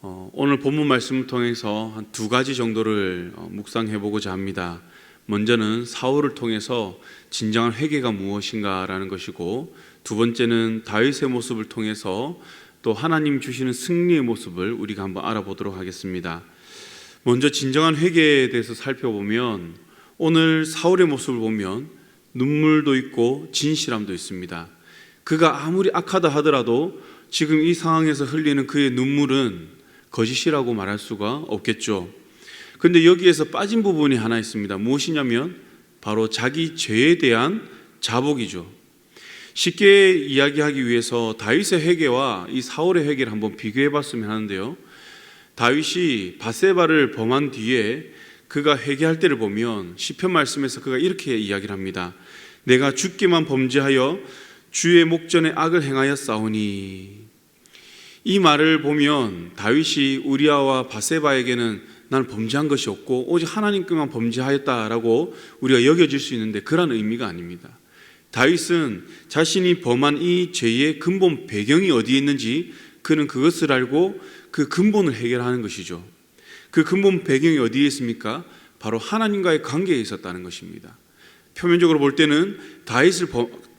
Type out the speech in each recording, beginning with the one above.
오늘 본문 말씀을 통해서 한 두 가지 정도를 묵상해 보고자 합니다. 먼저는 사울을 통해서 진정한 회개가 무엇인가라는 것이고, 두 번째는 다윗의 모습을 통해서 또 하나님 주시는 승리의 모습을 우리가 한번 알아보도록 하겠습니다. 먼저 진정한 회개에 대해서 살펴보면, 오늘 사울의 모습을 보면 눈물도 있고 진실함도 있습니다. 그가 아무리 악하다 하더라도 지금 이 상황에서 흘리는 그의 눈물은 거짓이라고 말할 수가 없겠죠. 그런데 여기에서 빠진 부분이 하나 있습니다. 무엇이냐면 바로 자기 죄에 대한 자복이죠. 쉽게 이야기하기 위해서 다윗의 회개와 이 사울의 회개를 한번 비교해 봤으면 하는데요, 다윗이 밧세바를 범한 뒤에 그가 회개할 때를 보면 시편 말씀에서 그가 이렇게 이야기를 합니다. 내가 주께만 범죄하여 주의 목전에 악을 행하였사오니. 이 말을 보면 다윗이 우리아와 밧세바에게는 나는 범죄한 것이 없고 오직 하나님께만 범죄하였다라고 우리가 여겨질 수 있는데, 그런 의미가 아닙니다. 다윗은 자신이 범한 이 죄의 근본 배경이 어디에 있는지 그는 그것을 알고 그 근본을 해결하는 것이죠. 그 근본 배경이 어디에 있습니까? 바로 하나님과의 관계에 있었다는 것입니다. 표면적으로 볼 때는 다윗을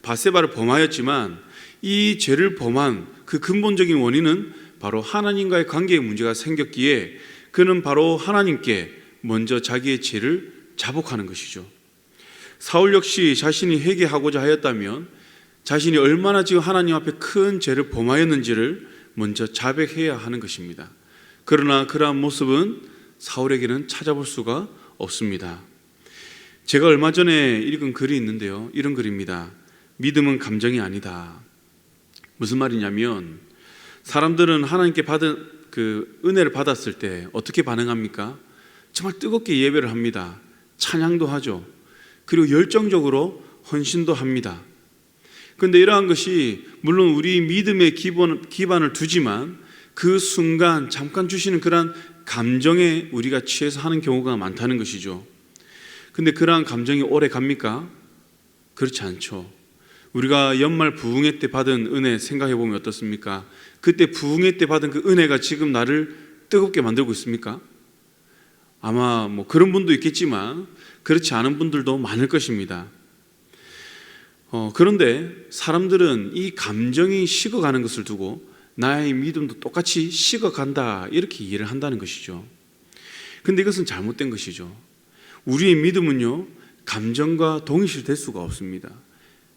밧세바를 범하였지만 이 죄를 범한 그 근본적인 원인은 바로 하나님과의 관계에 문제가 생겼기에 그는 바로 하나님께 먼저 자기의 죄를 자복하는 것이죠. 사울 역시 자신이 회개하고자 하였다면 자신이 얼마나 지금 하나님 앞에 큰 죄를 범하였는지를 먼저 자백해야 하는 것입니다. 그러나 그러한 모습은 사울에게는 찾아볼 수가 없습니다. 제가 얼마 전에 읽은 글이 있는데요, 이런 글입니다. 믿음은 감정이 아니다. 무슨 말이냐면, 사람들은 하나님께 받은 그 은혜를 받았을 때 어떻게 반응합니까? 정말 뜨겁게 예배를 합니다. 찬양도 하죠. 그리고 열정적으로 헌신도 합니다. 그런데 이러한 것이 물론 우리 믿음의 기반을 두지만 그 순간 잠깐 주시는 그러한 감정에 우리가 취해서 하는 경우가 많다는 것이죠. 근데 그러한 감정이 오래 갑니까? 그렇지 않죠. 우리가 연말 부흥회 때 받은 은혜 생각해 보면 어떻습니까? 그때 부흥회 때 받은 그 은혜가 지금 나를 뜨겁게 만들고 있습니까? 아마 그런 분도 있겠지만 그렇지 않은 분들도 많을 것입니다. 그런데 사람들은 이 감정이 식어가는 것을 두고 나의 믿음도 똑같이 식어간다, 이렇게 이해를 한다는 것이죠. 근데 이것은 잘못된 것이죠. 우리의 믿음은요, 감정과 동일시될 수가 없습니다.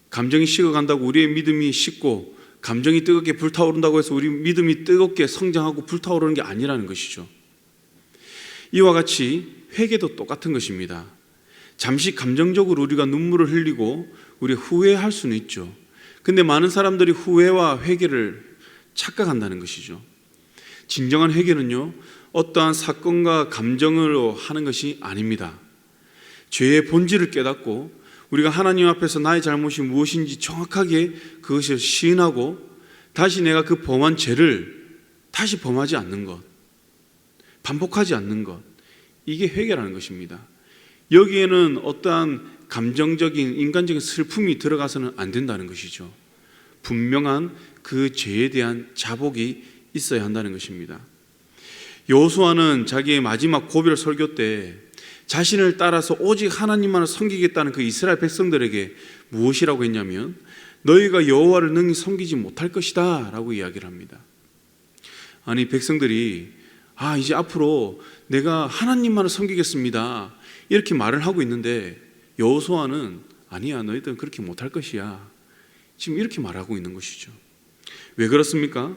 감정이 식어간다고 우리의 믿음이 식고, 감정이 뜨겁게 불타오른다고 해서 우리 믿음이 뜨겁게 성장하고 불타오르는 게 아니라는 것이죠. 이와 같이 회개도 똑같은 것입니다. 잠시 감정적으로 우리가 눈물을 흘리고 우리 후회할 수는 있죠. 근데 많은 사람들이 후회와 회개를 착각한다는 것이죠. 진정한 회개는요, 어떠한 사건과 감정으로 하는 것이 아닙니다. 죄의 본질을 깨닫고 우리가 하나님 앞에서 나의 잘못이 무엇인지 정확하게 그것을 시인하고 다시 내가 그 범한 죄를 다시 범하지 않는 것, 반복하지 않는 것, 이게 회개라는 것입니다. 여기에는 어떠한 감정적인 인간적인 슬픔이 들어가서는 안 된다는 것이죠. 분명한 그 죄에 대한 자복이 있어야 한다는 것입니다. 여호수아는 자기의 마지막 고별 설교 때 자신을 따라서 오직 하나님만을 섬기겠다는 그 이스라엘 백성들에게 무엇이라고 했냐면, 너희가 여호와를 능히 섬기지 못할 것이다 라고 이야기를 합니다. 아니, 백성들이 이제 앞으로 내가 하나님만을 섬기겠습니다 이렇게 말을 하고 있는데, 여호수아는 아니야, 너희들은 그렇게 못할 것이야, 지금 이렇게 말하고 있는 것이죠. 왜 그렇습니까?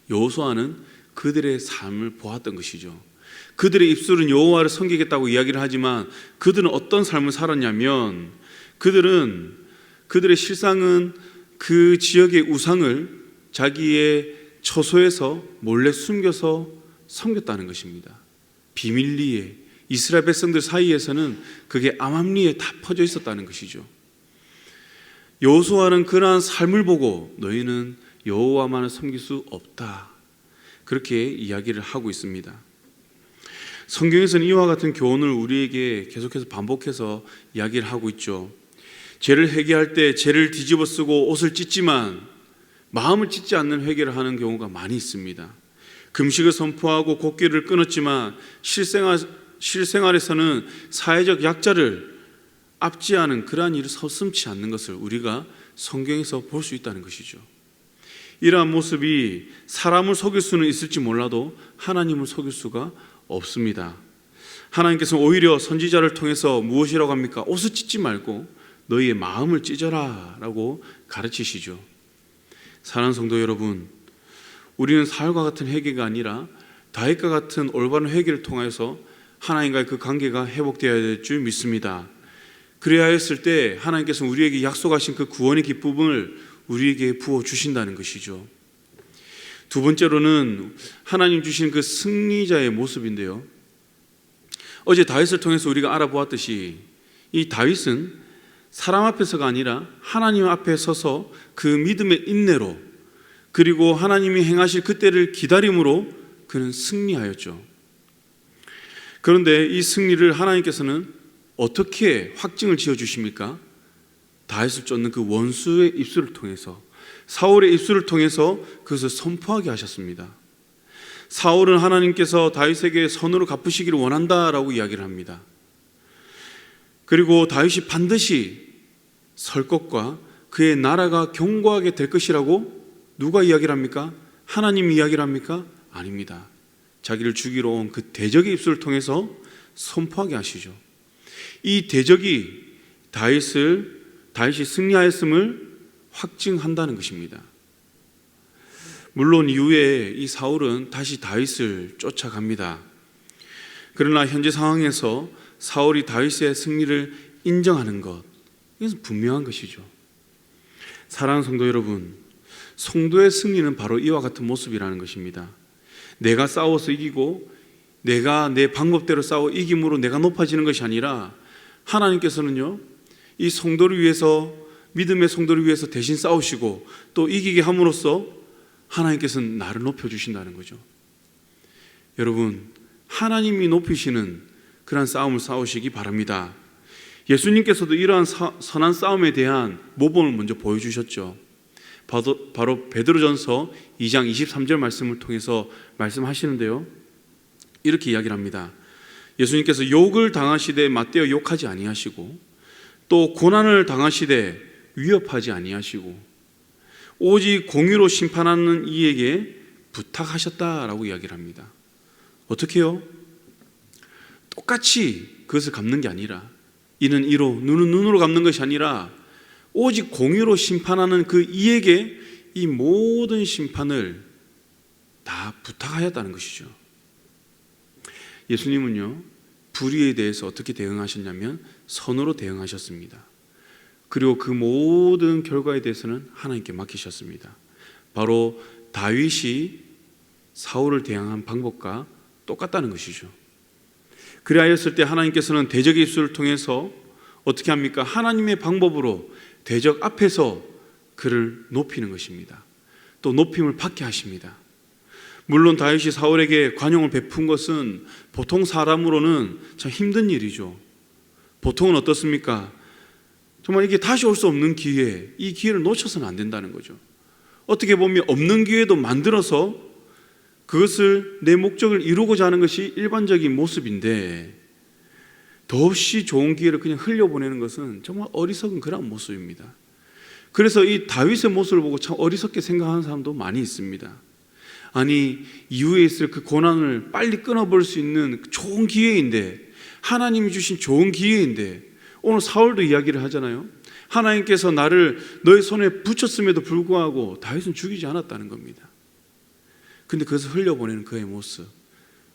여호수아는 그들의 삶을 보았던 것이죠. 그들의 입술은 여호와를 섬기겠다고 이야기를 하지만 그들은 어떤 삶을 살았냐면, 그들의 실상은 그 지역의 우상을 자기의 처소에서 몰래 숨겨서 섬겼다는 것입니다. 비밀리에, 이스라엘 백성들 사이에서는 그게 암암리에 다 퍼져 있었다는 것이죠. 여호수아는 그러한 삶을 보고 너희는 여호와만을 섬길 수 없다, 그렇게 이야기를 하고 있습니다. 성경에서는 이와 같은 교훈을 우리에게 계속해서 반복해서 이야기를 하고 있죠. 죄를 회개할 때 죄를 뒤집어 쓰고 옷을 찢지만 마음을 찢지 않는 회개를 하는 경우가 많이 있습니다. 금식을 선포하고 곡기를 끊었지만 실생활에서는 사회적 약자를 압제하는 그러한 일을 서슴지 않는 것을 우리가 성경에서 볼 수 있다는 것이죠. 이러한 모습이 사람을 속일 수는 있을지 몰라도 하나님을 속일 수가 없습니다. 하나님께서는 오히려 선지자를 통해서 무엇이라고 합니까? 옷을 찢지 말고 너희의 마음을 찢어라 라고 가르치시죠. 사랑하는 성도 여러분, 우리는 사울과 같은 회개가 아니라 다윗과 같은 올바른 회개를 통해서 하나님과의 그 관계가 회복되어야 될 줄 믿습니다. 그래야 했을 때 하나님께서는 우리에게 약속하신 그 구원의 기쁨을 우리에게 부어주신다는 것이죠. 두 번째로는 하나님 주신 그 승리자의 모습인데요, 어제 다윗을 통해서 우리가 알아보았듯이 이 다윗은 사람 앞에서가 아니라 하나님 앞에 서서 그 믿음의 인내로, 그리고 하나님이 행하실 그때를 기다림으로 그는 승리하였죠. 그런데 이 승리를 하나님께서는 어떻게 확증을 지어주십니까? 다윗을 쫓는 그 원수의 입술을 통해서, 사울의 입술을 통해서 그것을 선포하게 하셨습니다. 사울은 하나님께서 다윗에게 선으로 갚으시기를 원한다라고 이야기를 합니다. 그리고 다윗이 반드시 설 것과 그의 나라가 견고하게 될 것이라고 누가 이야기를 합니까? 하나님이 이야기를 합니까? 아닙니다. 자기를 죽이러 온 그 대적의 입술을 통해서 선포하게 하시죠. 이 대적이 다윗이 승리하였음을 확증한다는 것입니다. 물론 이후에 이 사울은 다시 다윗을 쫓아갑니다. 그러나 현재 상황에서 사울이 다윗의 승리를 인정하는 것, 이것은 분명한 것이죠. 사랑하는 성도 여러분, 성도의 승리는 바로 이와 같은 모습이라는 것입니다. 내가 싸워서 이기고 내가 내 방법대로 싸워 이김으로 내가 높아지는 것이 아니라 하나님께서는요, 이 성도를 위해서, 믿음의 성도를 위해서 대신 싸우시고 또 이기게 함으로써 하나님께서는 나를 높여주신다는 거죠. 여러분, 하나님이 높이시는 그러한 싸움을 싸우시기 바랍니다. 예수님께서도 이러한 선한 싸움에 대한 모범을 먼저 보여주셨죠. 바로 베드로전서 2장 23절 말씀을 통해서 말씀하시는데요, 이렇게 이야기를 합니다. 예수님께서 욕을 당하시되 맞대어 욕하지 아니하시고 또 고난을 당하시되 위협하지 아니하시고 오직 공의로 심판하는 이에게 부탁하셨다라고 이야기를 합니다. 어떻게 해요? 똑같이 그것을 갚는 게 아니라, 이는 이로 눈은 눈으로 갚는 것이 아니라 오직 공의로 심판하는 그 이에게 이 모든 심판을 다 부탁하였다는 것이죠. 예수님은요, 불의에 대해서 어떻게 대응하셨냐면 선으로 대응하셨습니다. 그리고 그 모든 결과에 대해서는 하나님께 맡기셨습니다. 바로 다윗이 사울을 대항한 방법과 똑같다는 것이죠. 그리하였을 때 하나님께서는 대적의 입술을 통해서 어떻게 합니까? 하나님의 방법으로 대적 앞에서 그를 높이는 것입니다. 또 높임을 받게 하십니다. 물론 다윗이 사울에게 관용을 베푼 것은 보통 사람으로는 참 힘든 일이죠. 보통은 어떻습니까? 정말 이게 다시 올 수 없는 기회, 이 기회를 놓쳐서는 안 된다는 거죠. 어떻게 보면 없는 기회도 만들어서 그것을 내 목적을 이루고자 하는 것이 일반적인 모습인데, 더없이 좋은 기회를 그냥 흘려보내는 것은 정말 어리석은 그런 모습입니다. 그래서 이 다윗의 모습을 보고 참 어리석게 생각하는 사람도 많이 있습니다. 아니, 이후에 있을 그 고난을 빨리 끊어볼 수 있는 좋은 기회인데, 하나님이 주신 좋은 기회인데, 오늘 사울도 이야기를 하잖아요. 하나님께서 나를 너의 손에 붙였음에도 불구하고 다윗은 죽이지 않았다는 겁니다. 근데 그것을 흘려보내는 그의 모습,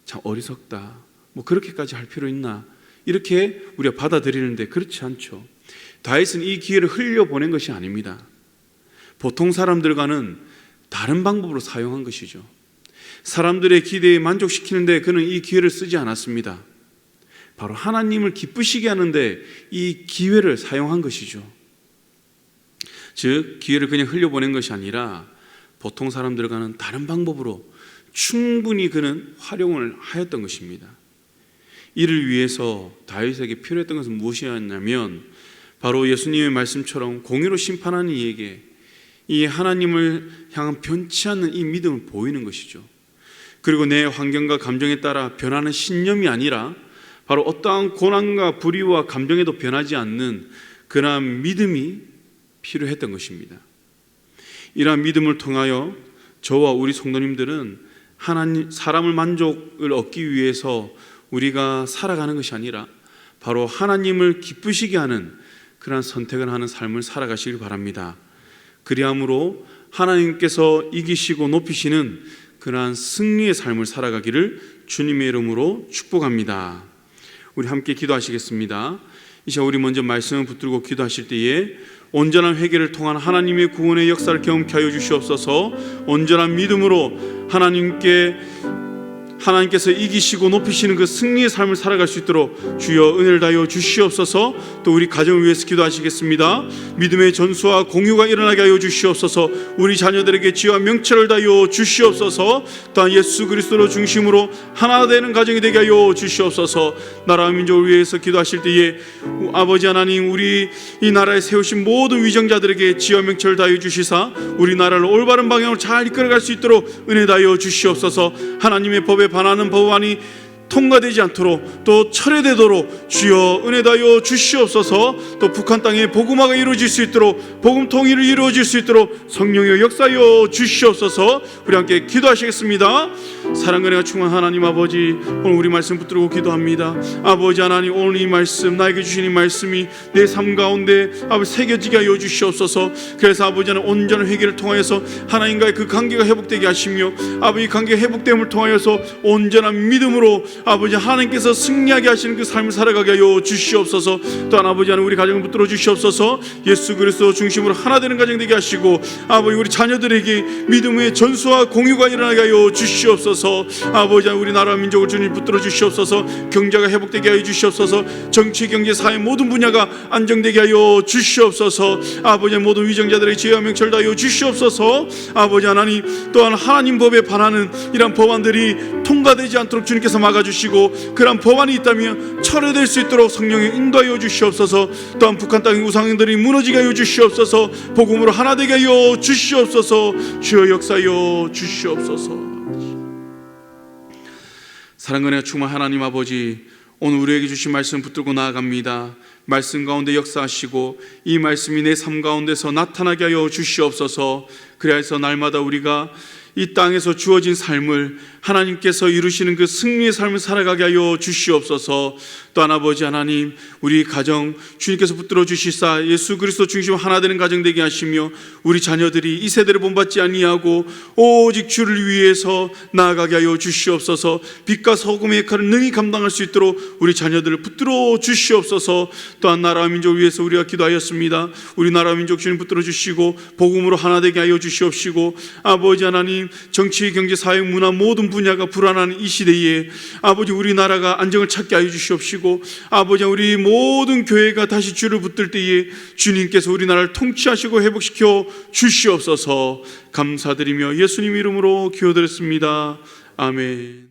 참 어리석다, 뭐 그렇게까지 할 필요 있나, 이렇게 우리가 받아들이는데 그렇지 않죠. 다윗은 이 기회를 흘려보낸 것이 아닙니다. 보통 사람들과는 다른 방법으로 사용한 것이죠. 사람들의 기대에 만족시키는데 그는 이 기회를 쓰지 않았습니다. 바로 하나님을 기쁘시게 하는데 이 기회를 사용한 것이죠. 즉, 기회를 그냥 흘려보낸 것이 아니라 보통 사람들과는 다른 방법으로 충분히 그는 활용을 하였던 것입니다. 이를 위해서 다윗에게 필요했던 것은 무엇이었냐면, 바로 예수님의 말씀처럼 공의로 심판하는 이에게 이 하나님을 향한 변치 않는 이 믿음을 보이는 것이죠. 그리고 내 환경과 감정에 따라 변하는 신념이 아니라 바로 어떠한 고난과 불의와 감정에도 변하지 않는 그러한 믿음이 필요했던 것입니다. 이러한 믿음을 통하여 저와 우리 성도님들은 하나님, 사람을 만족을 얻기 위해서 우리가 살아가는 것이 아니라 바로 하나님을 기쁘시게 하는 그러한 선택을 하는 삶을 살아가시길 바랍니다. 그리함으로 하나님께서 이기시고 높이시는 그러한 승리의 삶을 살아가기를 주님의 이름으로 축복합니다. 우리 함께 기도하시겠습니다. 이 시간 우리 먼저 말씀을 붙들고 기도하실 때에 온전한 회개를 통한 하나님의 구원의 역사를 경험케 하여 주시옵소서. 온전한 믿음으로 하나님께서 이기시고 높이시는 그 승리의 삶을 살아갈 수 있도록 주여 은혜를 다하여 주시옵소서. 또 우리 가정을 위해서 기도하시겠습니다. 믿음의 전수와 공유가 일어나게 하여 주시옵소서. 우리 자녀들에게 지혜와 명철을 다하여 주시옵소서. 또한 예수 그리스도로 중심으로 하나 되는 가정이 되게 하여 주시옵소서. 나라와 민족을 위해서 기도하실 때에 아버지 하나님, 우리 이 나라에 세우신 모든 위정자들에게 지혜와 명철을 다하여 주시사 우리 나라를 올바른 방향으로 잘 이끌어갈 수 있도록 은혜 다하여 주시옵소서. 하나님의 법에 반하는 법안이 통과되지 않도록 또 철회되도록 주여 은혜 다하여 주시옵소서. 또 북한 땅에 복음화가 이루어질 수 있도록, 복음 통일이 이루어질 수 있도록 성령의 역사여 주시옵소서. 우리 함께 기도하시겠습니다. 사랑과 은혜가 충만한 하나님 아버지, 오늘 우리 말씀 붙들고 기도합니다. 아버지 하나님, 오늘 이 말씀, 나에게 주신 이 말씀이 내 삶 가운데 아버지 새겨지게 하여 주시옵소서. 그래서 아버지 하나님, 온전한 회개를 통하여서 하나님과의 그 관계가 회복되게 하시며 아버지 관계 회복됨을 통하여서 온전한 믿음으로 아버지 하나님께서 승리하게 하시는 그 삶을 살아가게 하여 주시옵소서. 또한 아버지 하나님, 우리 가정을 붙들어 주시옵소서. 예수 그리스도 중심으로 하나 되는 가정 되게 하시고 아버지 우리 자녀들에게 믿음의 전수와 공유가 일어나게 하여 주시옵소서. 아버지 하나님, 우리 나라와 민족을 주님 붙들어 주시옵소서. 경제가 회복되게 하여 주시옵소서. 정치, 경제, 사회 모든 분야가 안정되게 하여 주시옵소서. 아버지 모든 위정자들의 지혜와 명철을 다하여 주시옵소서. 아버지 하나님, 또한 하나님 법에 반하는 이러한 법안들이 통과되지 않도록 주님께서 막아주시고 그런 법안이 있다면 철회될 수 있도록 성령이 인도하여 주시옵소서. 또한 북한 땅의 우상들이 무너지게 하여 주시옵소서. 복음으로 하나 되게 하여 주시옵소서. 주여 역사하여 주시옵소서. 사랑과 은혜가 충만한 하나님 아버지, 오늘 우리에게 주신 말씀 붙들고 나아갑니다. 말씀 가운데 역사하시고 이 말씀이 내 삶 가운데서 나타나게 하여 주시옵소서. 그래서 날마다 우리가 이 땅에서 주어진 삶을 하나님께서 이루시는 그 승리의 삶을 살아가게 하여 주시옵소서. 또한 아버지 하나님, 우리 가정 주님께서 붙들어 주시사 예수 그리스도 중심으로 하나 되는 가정 되게 하시며 우리 자녀들이 이 세대를 본받지 아니하고 오직 주를 위해서 나아가게 하여 주시옵소서. 빛과 소금의 역할을 능히 감당할 수 있도록 우리 자녀들을 붙들어 주시옵소서. 또한 나라와 민족을 위해서 우리가 기도하였습니다. 우리 나라와 민족 주님 붙들어 주시고 복음으로 하나 되게 하여 주시옵시고 아버지 하나님, 정치, 경제, 사회, 문화 모든 분야가 불안한 이 시대에 아버지 우리나라가 안정을 찾게 하여 주시옵시고 아버지 우리 모든 교회가 다시 주를 붙들 때에 주님께서 우리나라를 통치하시고 회복시켜 주시옵소서. 감사드리며 예수님 이름으로 기도드렸습니다. 아멘.